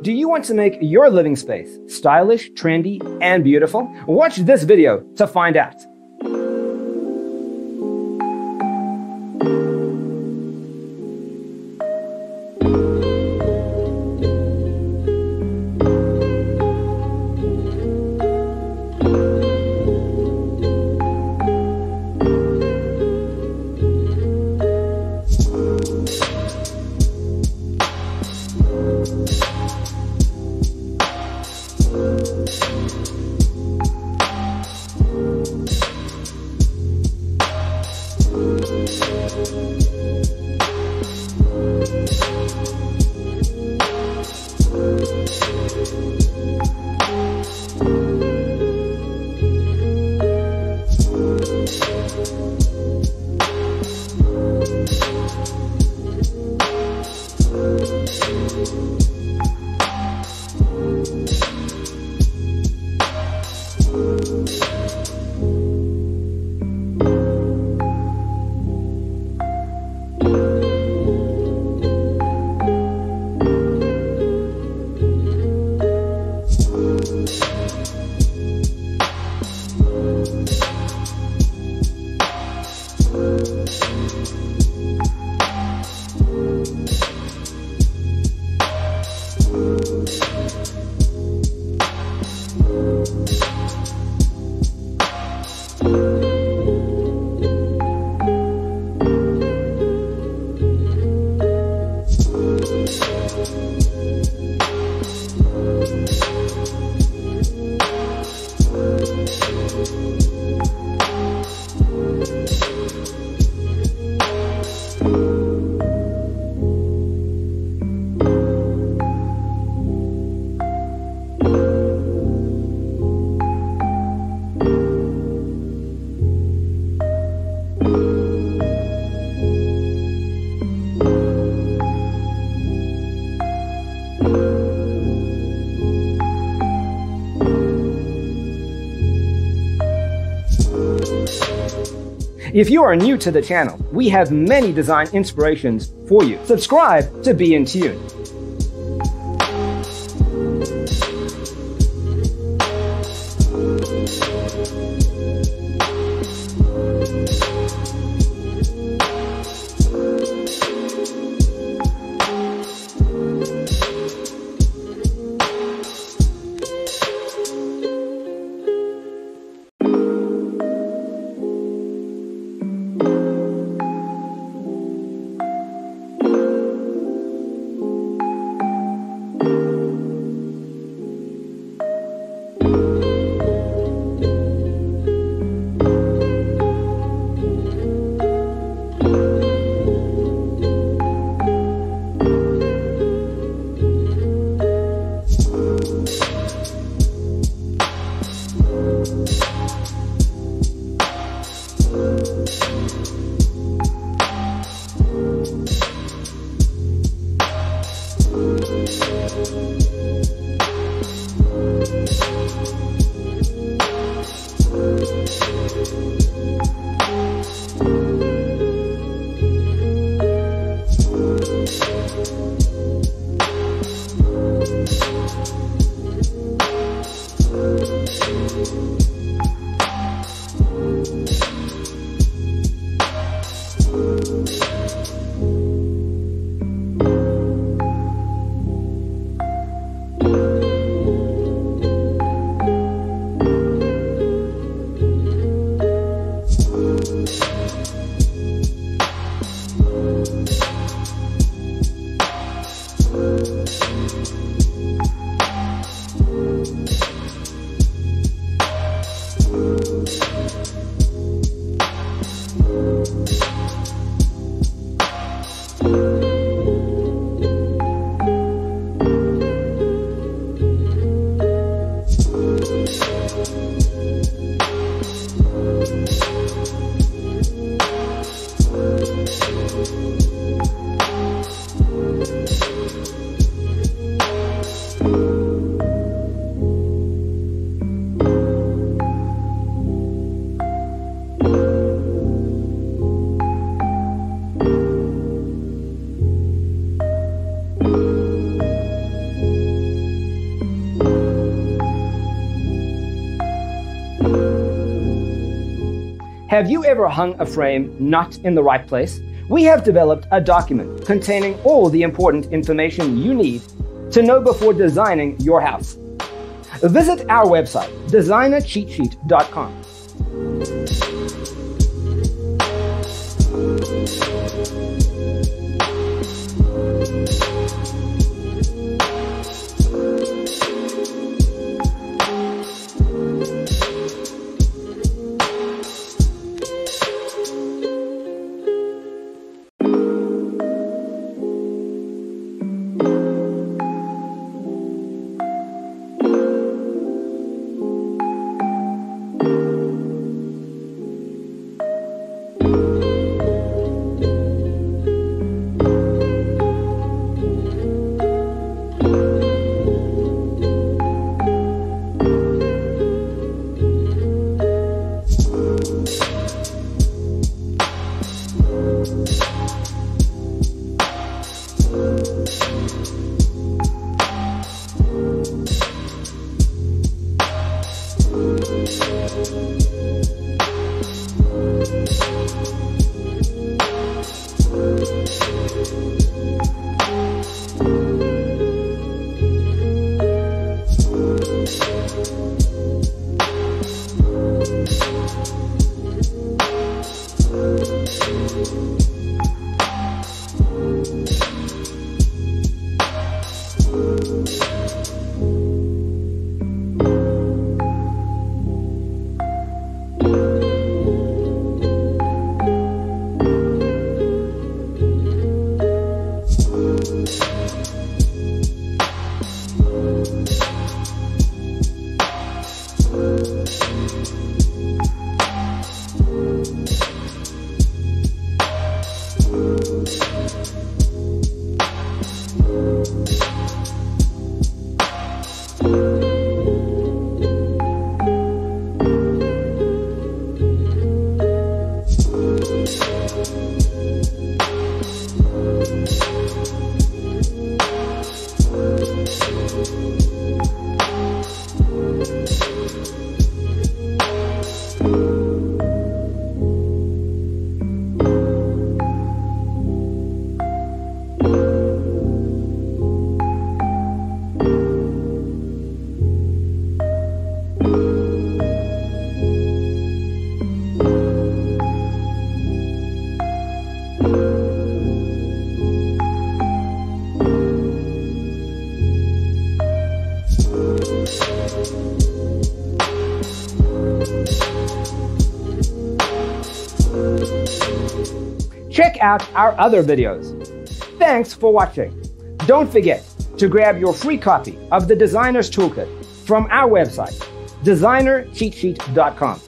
Do you want to make your living space stylish, trendy, and beautiful? Watch this video to find out. If you are new to the channel, we have many design inspirations for you. Subscribe to be in tune. Have you ever hung a frame not in the right place? We have developed a document containing all the important information you need to know before designing your house. Visit our website, designercheatsheet.com. Check out our other videos. Thanks for watching. Don't forget to grab your free copy of the Designer's Toolkit from our website, designercheatsheet.com.